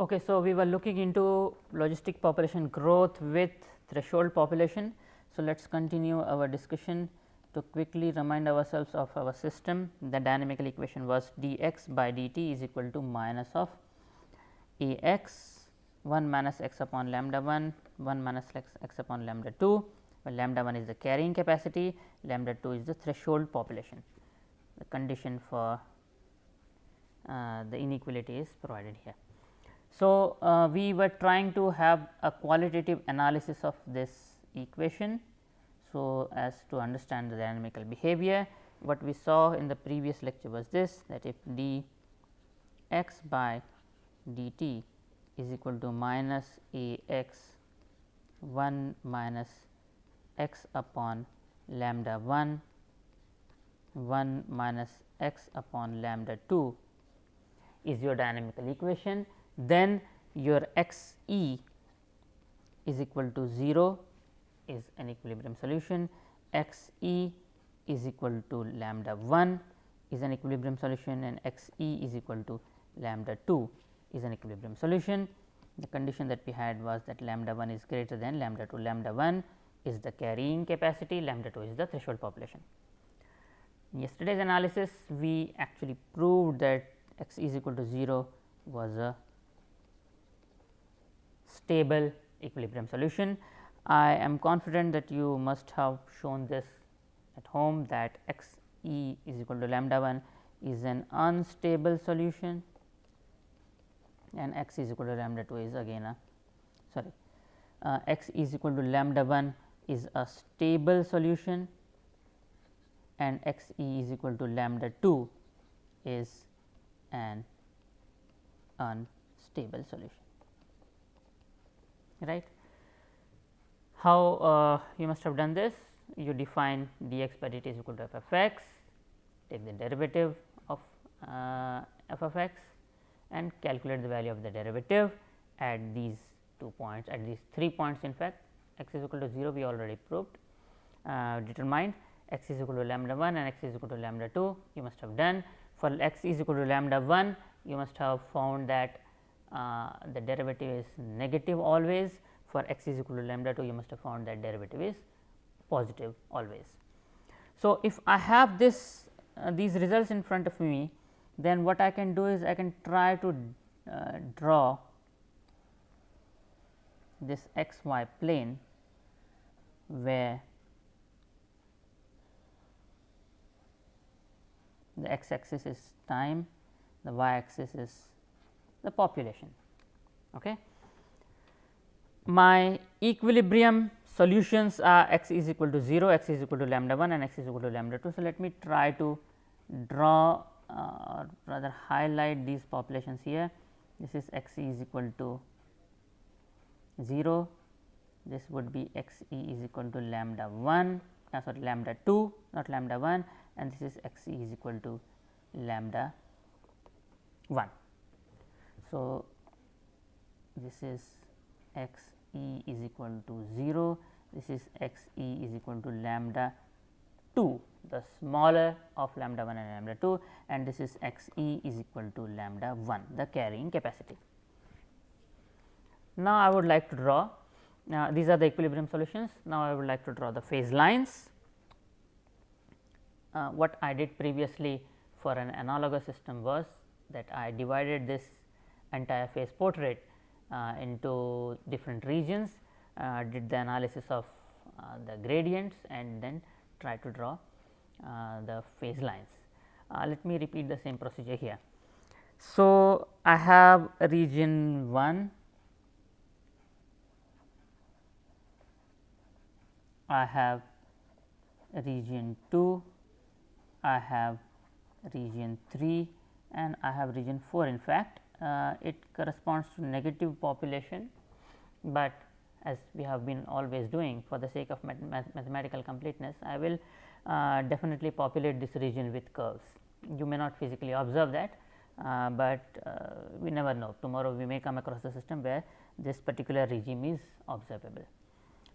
Okay, so we were looking into logistic population growth with threshold population. So, let us continue our discussion. To quickly remind ourselves of our system, the dynamical equation was dx by dt is equal to minus of a x 1 minus x upon lambda 1, 1 minus x upon lambda 2, where lambda 1 is the carrying capacity, lambda 2 is the threshold population. The condition for the inequality is provided here. So, we were trying to have a qualitative analysis of this equation. So, as to understand the dynamical behavior, what we saw in the previous lecture was this, that if d x by dt is equal to minus a x 1 minus x upon lambda 1, 1 minus x upon lambda 2 is your dynamical equation, then your x e is equal to 0 is an equilibrium solution, x e is equal to lambda 1 is an equilibrium solution, and x e is equal to lambda 2 is an equilibrium solution. The condition that we had was that lambda 1 is greater than lambda 2, lambda 1 is the carrying capacity, lambda 2 is the threshold population. In yesterday's analysis, we actually proved that x is equal to 0 was a stable equilibrium solution. I am confident that you must have shown this at home, that x e is equal to lambda 1 is an unstable solution and x is equal to lambda 2 is again a x is equal to lambda 1 is a stable solution and x e is equal to lambda 2 is an unstable solution, right. How you must have done this? You define dx by dt is equal to f of x, take the derivative of f of x and calculate the value of the derivative at these 2 points, at these 3 points in fact. X is equal to 0 we already proved, determined, x is equal to lambda 1 and x is equal to lambda 2 you must have done. For x is equal to lambda 1 you must have found that the derivative is negative always. For x is equal to lambda 2 you must have found that derivative is positive always. So, if I have this these results in front of me, then what I can do is I can try to draw this x y plane where the x axis is time, the y axis is the population. Okay. My equilibrium solutions are x is equal to 0, x is equal to lambda 1 and x is equal to lambda 2. So, let me try to draw or rather highlight these populations here. This is x e is equal to 0, this would be x e is equal to lambda 1 sorry lambda 2 not lambda 1, and this is x e is equal to lambda 1. So, this is x e is equal to 0, this is x e is equal to lambda 2, the smaller of lambda 1 and lambda 2, and this is x e is equal to lambda 1, the carrying capacity. Now, I would like to draw, these are the equilibrium solutions. Now, I would like to draw the phase lines. What I did previously for an analogous system was that I divided this entire phase portrait into different regions, did the analysis of the gradients and then try to draw the phase lines. Let me repeat the same procedure here. So, I have region 1, I have region 2, I have region 3 and I have region 4. In fact, it corresponds to negative population, but as we have been always doing for the sake of mathematical completeness, I will definitely populate this region with curves. You may not physically observe that, but we never know, tomorrow we may come across a system where this particular regime is observable.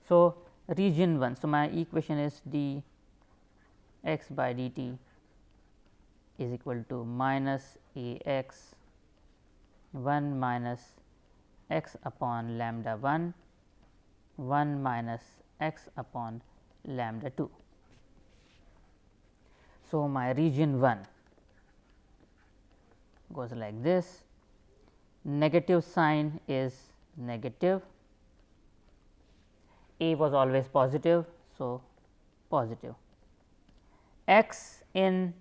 So, region 1. So, my equation is d x by dt is equal to minus a x 1 minus x upon lambda 1, 1 minus x upon lambda 2. So, my region 1 goes like this, negative sign is negative, A was always positive. So, positive, x in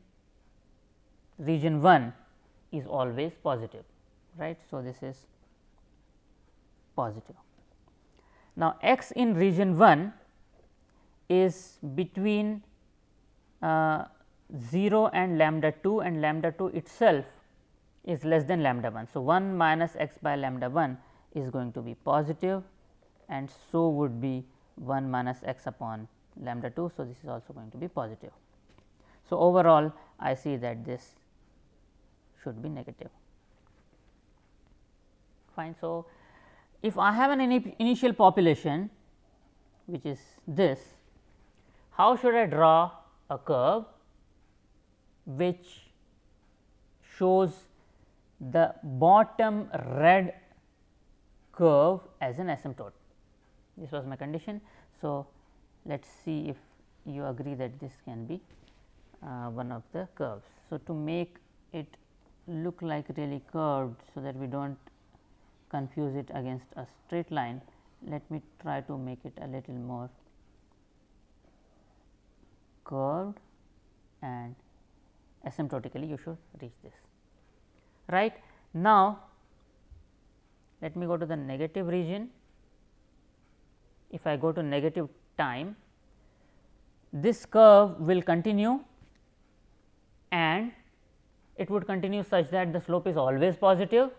region 1 is always positive, right. So, this is positive. Now, x in region 1 is between 0 and lambda 2, and lambda 2 itself is less than lambda 1. So, 1 minus x by lambda 1 is going to be positive, and so would be 1 minus x upon lambda 2. So, this is also going to be positive. So, overall I see that this should be negative. Fine. So, if I have an initial population which is this, how should I draw a curve which shows the bottom red curve as an asymptote? This was my condition. So, let us see if you agree that this can be one of the curves. So, to make it look like really curved, so that we do not confuse it against a straight line, let me try to make it a little more curved, and asymptotically you should reach this. Right. Now, let me go to the negative region. If I go to negative time, this curve will continue, and it would continue such that the slope is always positive,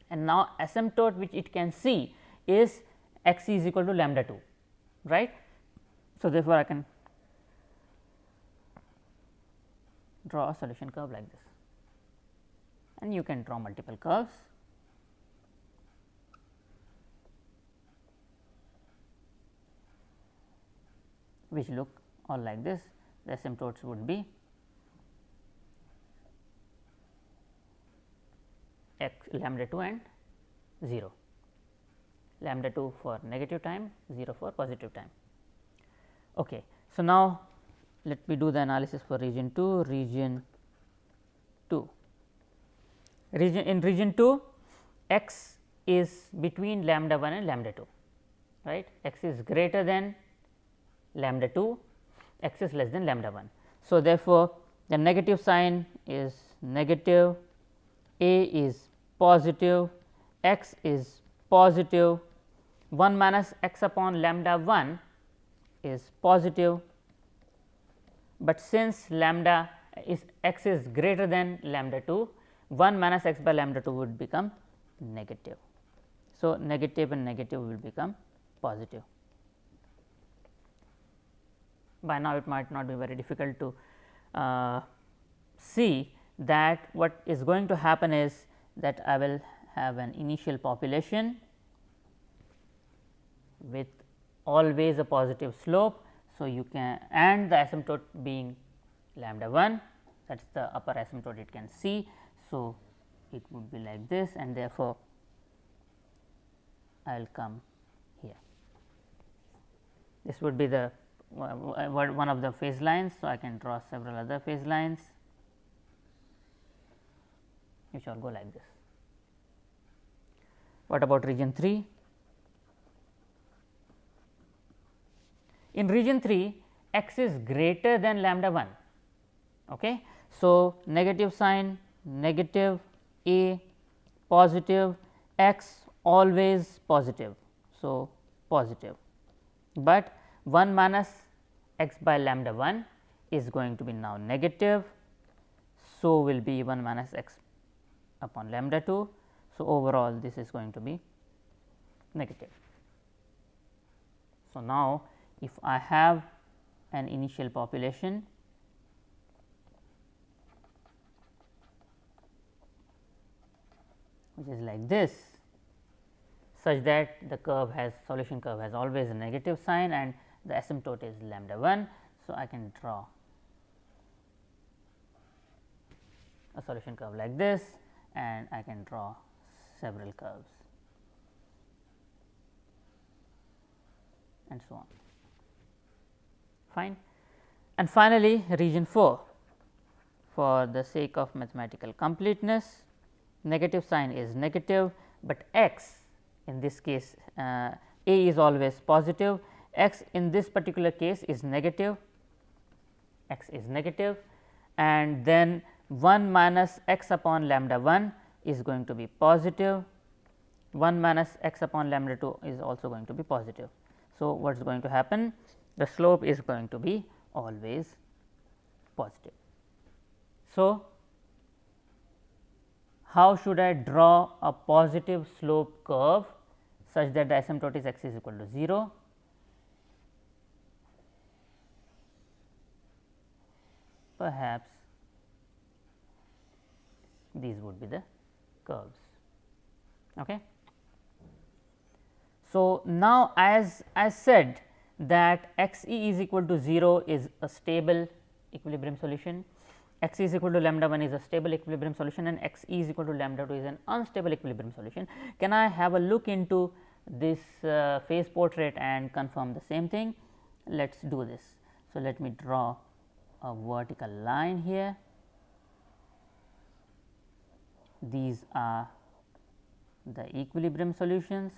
and now asymptote which it can see is x is equal to lambda 2, right. So, therefore, I can draw a solution curve like this, and you can draw multiple curves. Which look all like this. The asymptotes would be x lambda 2 and 0, lambda 2 for negative time, 0 for positive time. Okay. So, now let me do the analysis for region 2. Region 2, in region 2, x is between lambda 1 and lambda 2, right. X is greater than lambda 2, x is less than lambda 1. So, therefore, the negative sign is negative, A is positive, x is positive, 1 minus x upon lambda 1 is positive, but since lambda is x is greater than lambda 2, 1 minus x by lambda 2 would become negative. So, negative and negative will become positive. By now, it might not be very difficult to see that what is going to happen is that I will have an initial population with always a positive slope. So, you can, and the asymptote being lambda 1, that is the upper asymptote it can see. So, it would be like this, and therefore, I will come here. This would be the one of the phase lines. So, I can draw several other phase lines which all go like this. What about region 3? In region 3, x is greater than lambda 1. Okay. So, negative sign, negative, A positive, x always positive. So, positive, but 1 minus x by lambda 1 is going to be now negative. So, will be 1 minus x upon lambda 2. So, overall this is going to be negative. So, now if I have an initial population which is like this, such that the curve has solution curve has always a negative sign and the asymptote is lambda 1. So, I can draw a solution curve like this, and I can draw several curves. and so on. Fine. And finally, region 4, for the sake of mathematical completeness, negative sign is negative, but x in this case A is always positive, x in this particular case is negative, x is negative, and then 1 minus x upon lambda 1 is going to be positive, 1 minus x upon lambda 2 is also going to be positive. So, what is going to happen? The slope is going to be always positive. So, how should I draw a positive slope curve such that the asymptote is x is equal to 0? Perhaps these would be the curves. Okay. So, now as I said that x e is equal to 0 is a stable equilibrium solution, x is equal to lambda 1 is a stable equilibrium solution, and x e is equal to lambda 2 is an unstable equilibrium solution. Can I have a look into this phase portrait and confirm the same thing? Let us do this. So, let me draw a vertical line here. These are the equilibrium solutions,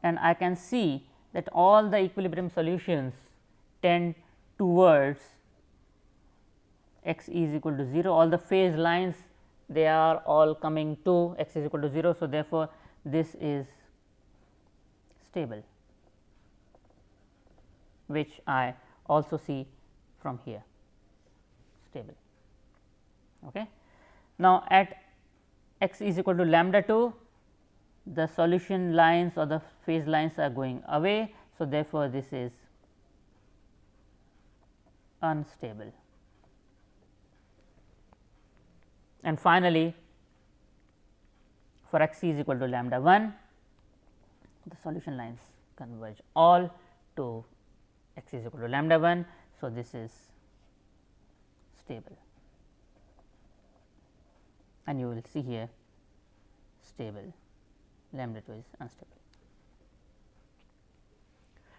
and I can see that all the equilibrium solutions tend towards x is equal to 0, all the phase lines they are all coming to x is equal to 0. So, therefore, this is stable, which I also see from here, stable. Okay. Now, at x is equal to lambda 2, the solution lines or the phase lines are going away. So, therefore, this is unstable. And finally, for x is equal to lambda 1, the solution lines converge all to x is equal to lambda 1. So, this is stable, and you will see here stable, lambda 2 is unstable.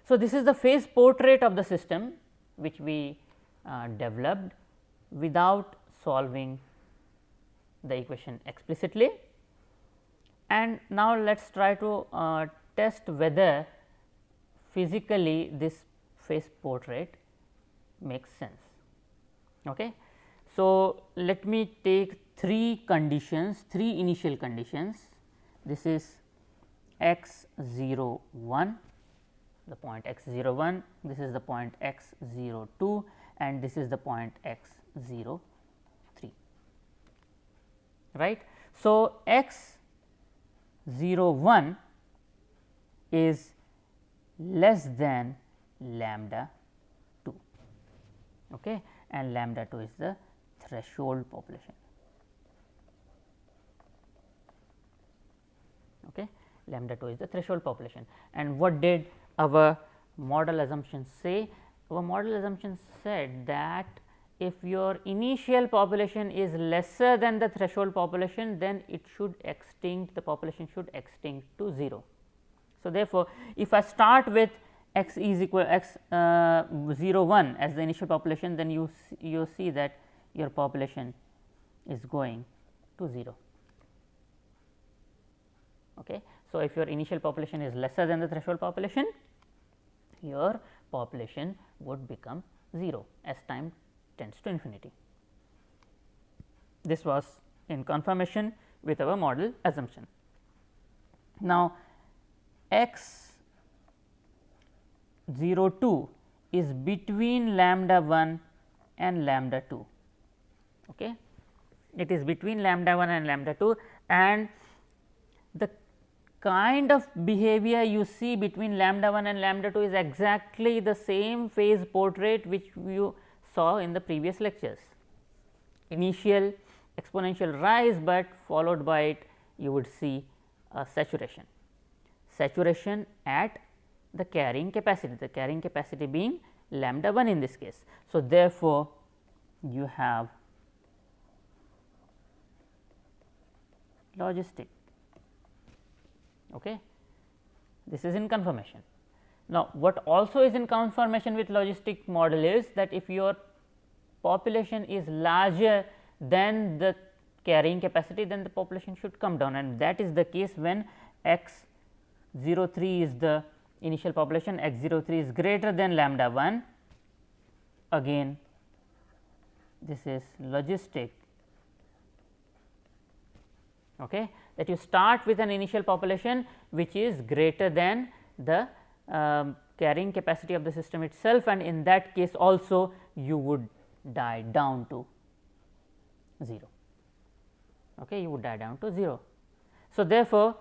So, this is the phase portrait of the system which we developed without solving the equation explicitly. And now, let us try to test whether physically this phase portrait makes sense. Okay. So, let me take 3 conditions, 3 initial conditions. This is x 0 1, the point x 0 1, this is the point x 0 2, and this is the point x 0 3, right. So, x 0 1 is less than lambda 2, okay, and lambda 2 is the threshold population. Okay. Lambda 2 is the threshold population. And what did our model assumption say? Our model assumption said that if your initial population is lesser than the threshold population, then it should extinct, the population should extinct to 0. So, therefore, if I start with x is equal x 0 1 as the initial population, then you see that your population is going to 0. Okay. So, if your initial population is lesser than the threshold population, your population would become 0 as time tends to infinity. This was in confirmation with our model assumption. Now, x 0 2 is between lambda 1 and lambda 2. Okay. It is between lambda 1 and lambda 2, and the kind of behavior you see between lambda 1 and lambda 2 is exactly the same phase portrait which you saw in the previous lectures. Initial exponential rise, but followed by it you would see a saturation at the carrying capacity being lambda 1 in this case. So, therefore, you have logistic. Okay. This is in confirmation. Now, what also is in conformation with logistic model is that if your population is larger than the carrying capacity, then the population should come down, and that is the case when x 03 is the initial population, x 03 is greater than lambda 1. Again, this is logistic, okay, that you start with an initial population which is greater than the carrying capacity of the system itself, and in that case also you would die down to 0. Okay, you would die down to 0. So, therefore,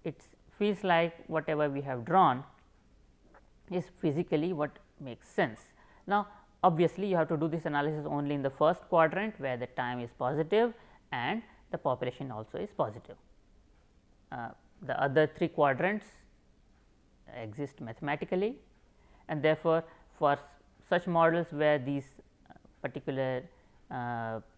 it feels like whatever we have drawn is physically what makes sense. Now, obviously, you have to do this analysis only in the first quadrant where the time is positive and the population also is positive. The other 3 quadrants exist mathematically, and therefore, for such models where these particular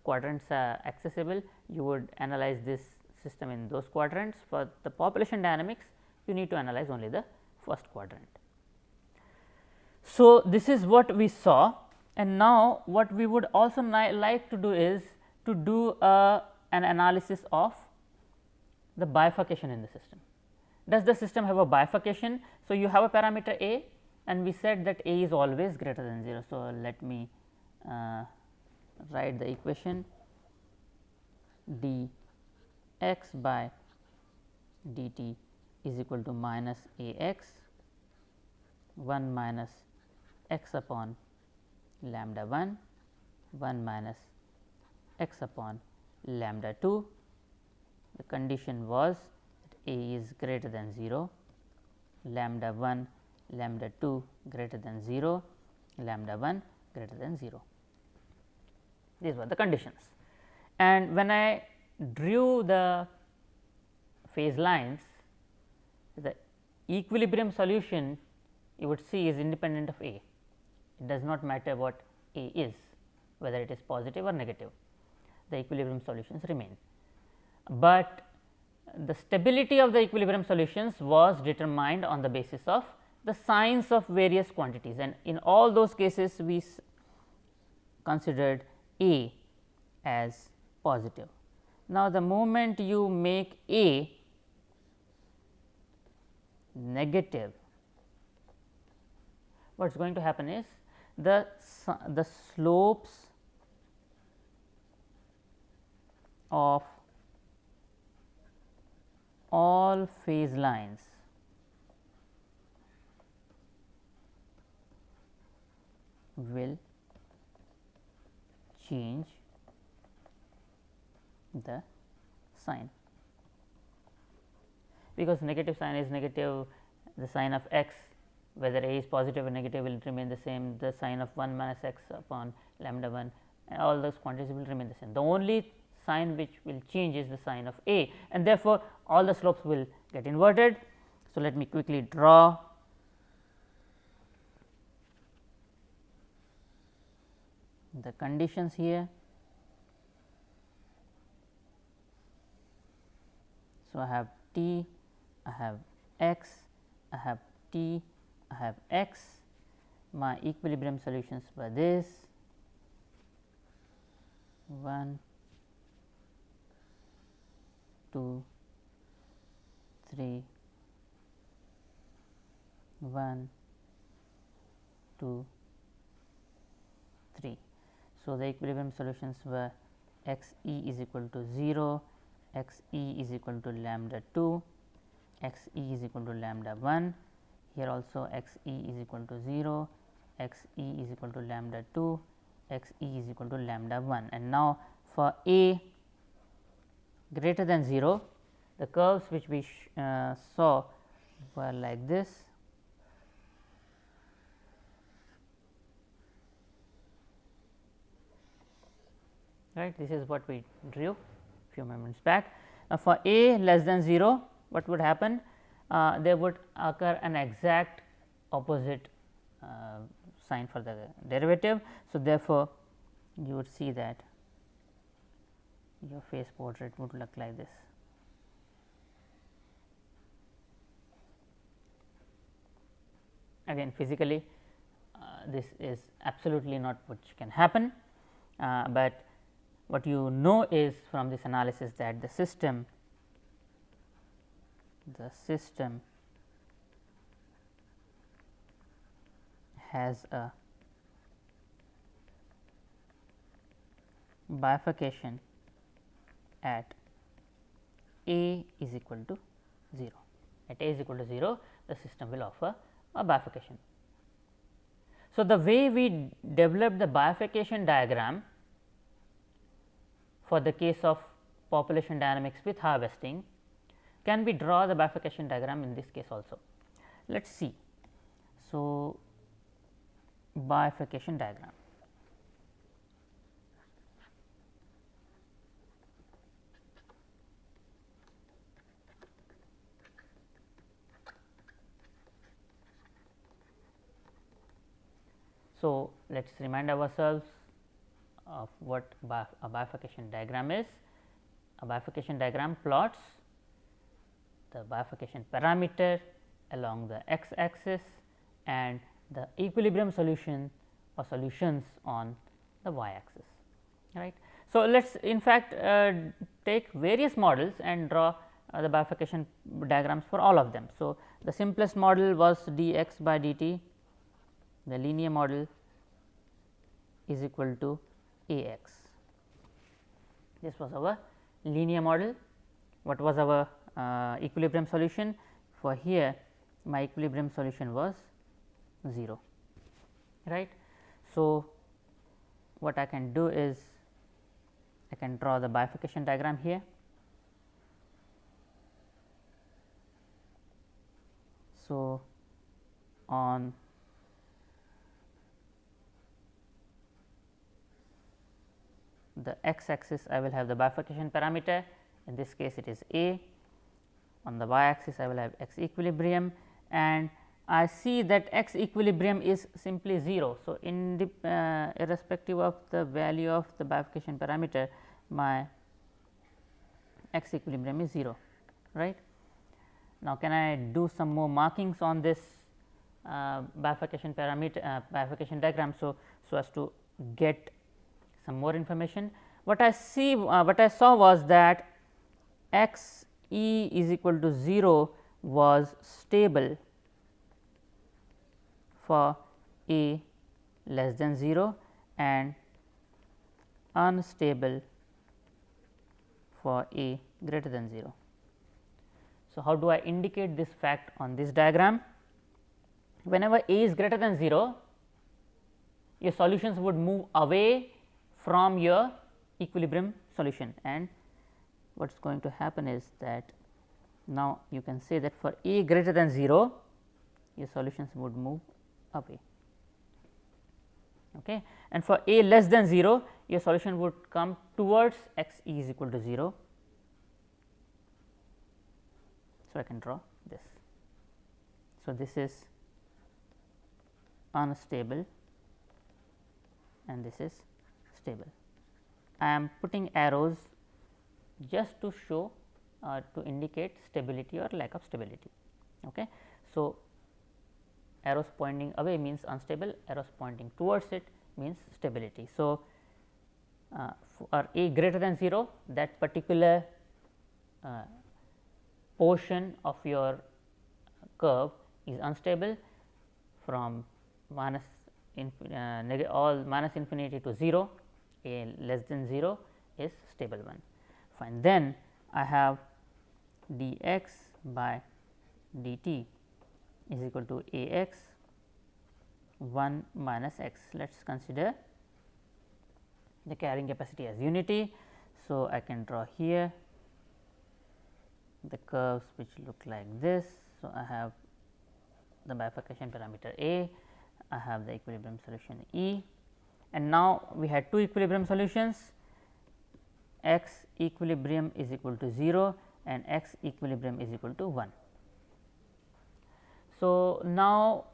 quadrants are accessible, you would analyze this system in those quadrants. For the population dynamics, you need to analyze only the first quadrant. So, this is what we saw, and now what we would also like to do is to do an analysis of the bifurcation in the system. Does the system have a bifurcation? So, you have a parameter a, and we said that a is always greater than 0. So, let me write the equation dx by dt is equal to minus a x 1 minus x upon lambda 1 1 minus x upon lambda 2. The condition was that a is greater than 0, lambda 1 lambda 2 greater than 0, lambda 1 greater than 0. These were the conditions, and when I drew the phase lines, the equilibrium solution you would see is independent of a. It does not matter what a is, whether it is positive or negative, the equilibrium solutions remain. But the stability of the equilibrium solutions was determined on the basis of the signs of various quantities, and in all those cases we considered a as positive. Now, the moment you make a negative, what is going to happen is the slopes of all phase lines will change the sign, because negative sign is negative, the sign of x, whether a is positive or negative, will remain the same, the sign of 1 minus x upon lambda 1, and all those quantities will remain the same. The only sign which will change is the sign of a, and therefore, all the slopes will get inverted. So, let me quickly draw the conditions here. So, I have t, I have x, I have t, I have x. My equilibrium solutions were this 1, 2, 3, 1, 2, 3. So, the equilibrium solutions were x e is equal to 0, x e is equal to lambda 2, x e is equal to lambda 1, here also x e is equal to 0, x e is equal to lambda 2, x e is equal to lambda 1. And now, for a greater than 0, the curves which we saw were like this. Right, this is what we drew few moments back. Now, for a less than 0, what would happen? There would occur an exact opposite sign for the derivative. So, therefore, you would see that your phase portrait would look like this. Again physically this is absolutely not which can happen, but what you know is from this analysis that the system has a bifurcation at A is equal to 0. At A is equal to 0, the system will offer a bifurcation. So, the way we develop the bifurcation diagram for the case of population dynamics with harvesting, can we draw the bifurcation diagram in this case also? Let us see. So, bifurcation diagram. So, let us remind ourselves of what a bifurcation diagram is. A bifurcation diagram plots the bifurcation parameter along the x axis and the equilibrium solution or solutions on the y axis, right. So, let us in fact take various models and draw the bifurcation diagrams for all of them. So, the simplest model was dx by dt, the linear model is equal to A x. This was our linear model. What was our equilibrium solution? For here my equilibrium solution was 0, right. So, what I can do is I can draw the bifurcation diagram here. So, on the x axis I will have the bifurcation parameter, in this case it is A. On the y axis I will have x equilibrium, and I see that x equilibrium is simply 0. So, in the irrespective of the value of the bifurcation parameter, my x equilibrium is 0, right. Now, can I do some more markings on this bifurcation parameter bifurcation diagram, so as to get some more information? What I saw was that x e is equal to 0 was stable for a less than 0 and unstable for a greater than 0. So, how do I indicate this fact on this diagram? Whenever a is greater than 0, your solutions would move away from your equilibrium solution, and what is going to happen is that now you can say that for a greater than 0, your solutions would move away, okay. And for a less than 0, your solution would come towards x e is equal to 0. So, I can draw this. So, this is unstable and this is stable. I am putting arrows just to show to indicate stability or lack of stability, okay. So, arrows pointing away means unstable, arrows pointing towards it means stability. So, for a greater than 0, that particular portion of your curve is unstable. From minus infinity to 0, a less than 0 is stable one. Fine. Then I have dx by dt is equal to a x 1 minus x. Let us consider the carrying capacity as unity. So, I can draw here the curves which look like this. So, I have the bifurcation parameter A, I have the equilibrium solution E, and now we had two equilibrium solutions, x equilibrium is equal to 0 and x equilibrium is equal to 1. So, now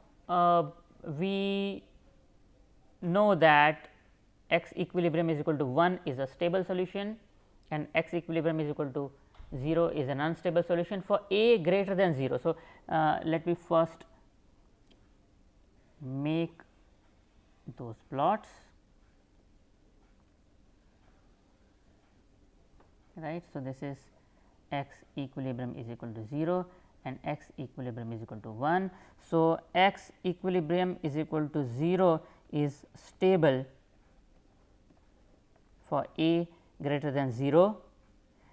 we know that x equilibrium is equal to 1 is a stable solution and x equilibrium is equal to 0 is an unstable solution for a greater than 0. So, let me first those plots, right. So, this is x equilibrium is equal to 0 and x equilibrium is equal to 1. So, x equilibrium is equal to 0 is stable for a greater than 0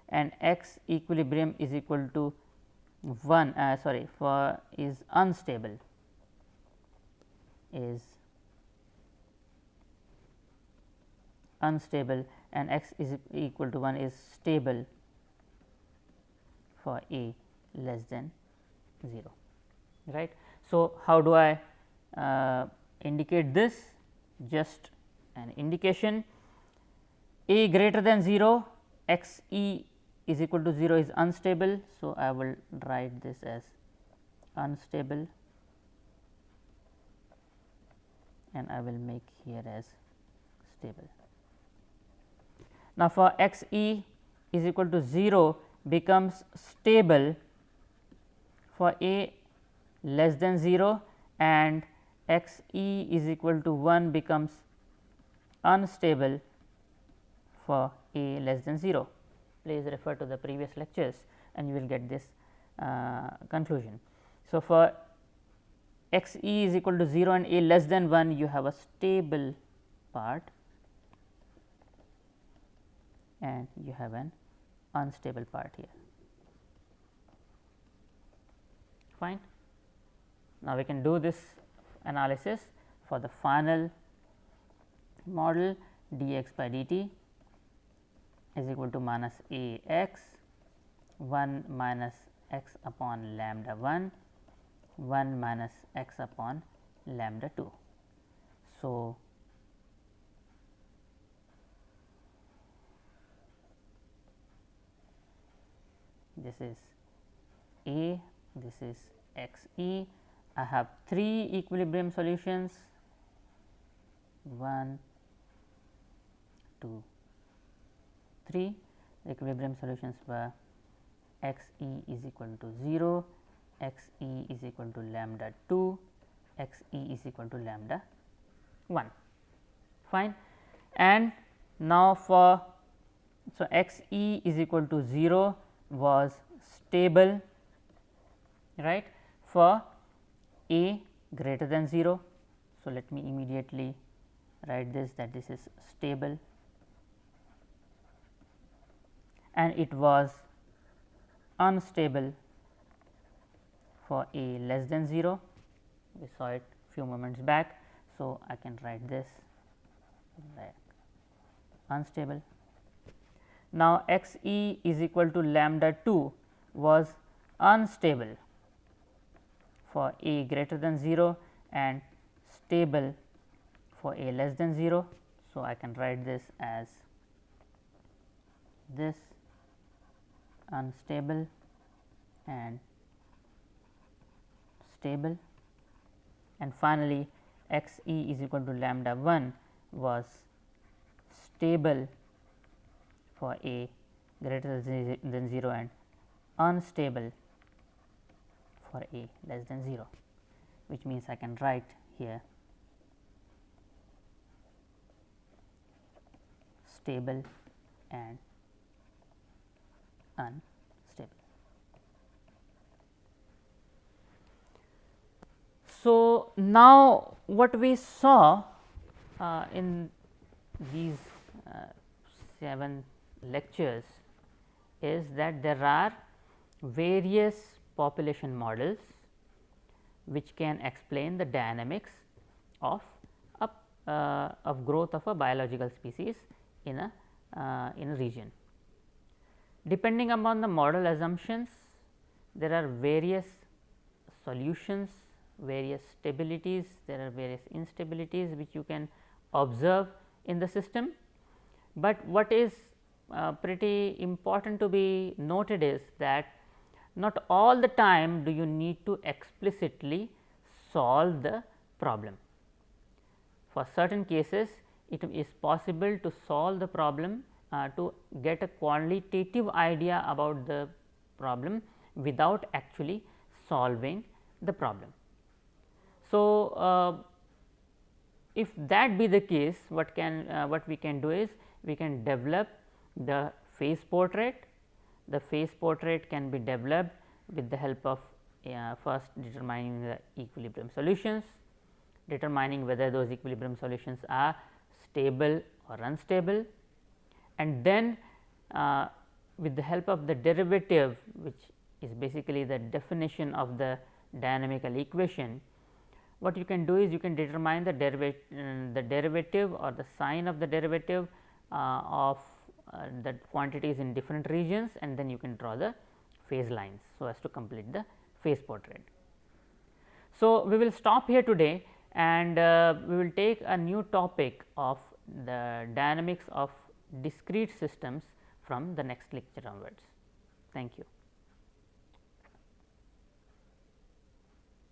and x equilibrium is equal to 1 for is unstable, and x is equal to 1 is stable for a less than 0, right. So, how do I indicate this? Just an indication, a greater than 0, x e is equal to 0 is unstable. So, I will write this as unstable and I will make here as stable. Now, for x e is equal to 0 becomes stable for a less than 0 and x e is equal to 1 becomes unstable for a less than 0. Please refer to the previous lectures and you will get this conclusion. So, for x e is equal to 0 and a less than 1, you have a stable part and you have an unstable part here. Fine. Now, we can do this analysis for the final model dx by dt is equal to minus a x 1 minus x upon lambda 1 1 minus x upon lambda 2. So, this is a, this is x e. I have 3 equilibrium solutions 1, 2, 3. The equilibrium solutions were x e is equal to 0, x e is equal to lambda 2, x e is equal to lambda 1. Fine. And now, for so x e is equal to 0 was stable, right, for a greater than 0. So, let me immediately write this, that this is stable, and it was unstable for a less than 0. We saw it few moments back. So, I can write this like unstable. Now, x e is equal to lambda 2 was unstable for a greater than 0 and stable for a less than 0. So, I can write this as this unstable and stable, and finally, x e is equal to lambda 1 was stable for a greater than 0 and unstable for a less than 0, which means I can write here stable and unstable. So, now what we saw in these 7 lectures is that there are various population models which can explain the dynamics of growth of a biological species in a region. Depending upon the model assumptions, there are various solutions, various stabilities, there are various instabilities which you can observe in the system. But what is pretty important to be noted is that not all the time do you need to explicitly solve the problem. For certain cases, it is possible to solve the problem to get a qualitative idea about the problem without actually solving the problem. So, if that be the case, what we can do is we can develop the phase portrait. The phase portrait can be developed with the help of first determining the equilibrium solutions, determining whether those equilibrium solutions are stable or unstable, and then with the help of the derivative, which is basically the definition of the dynamical equation, what you can do is you can determine the derivative or the sign of the derivative of the quantities in different regions, and then you can draw the phase lines so as to complete the phase portrait. So, we will stop here today, and we will take a new topic of the dynamics of discrete systems from the next lecture onwards. Thank you.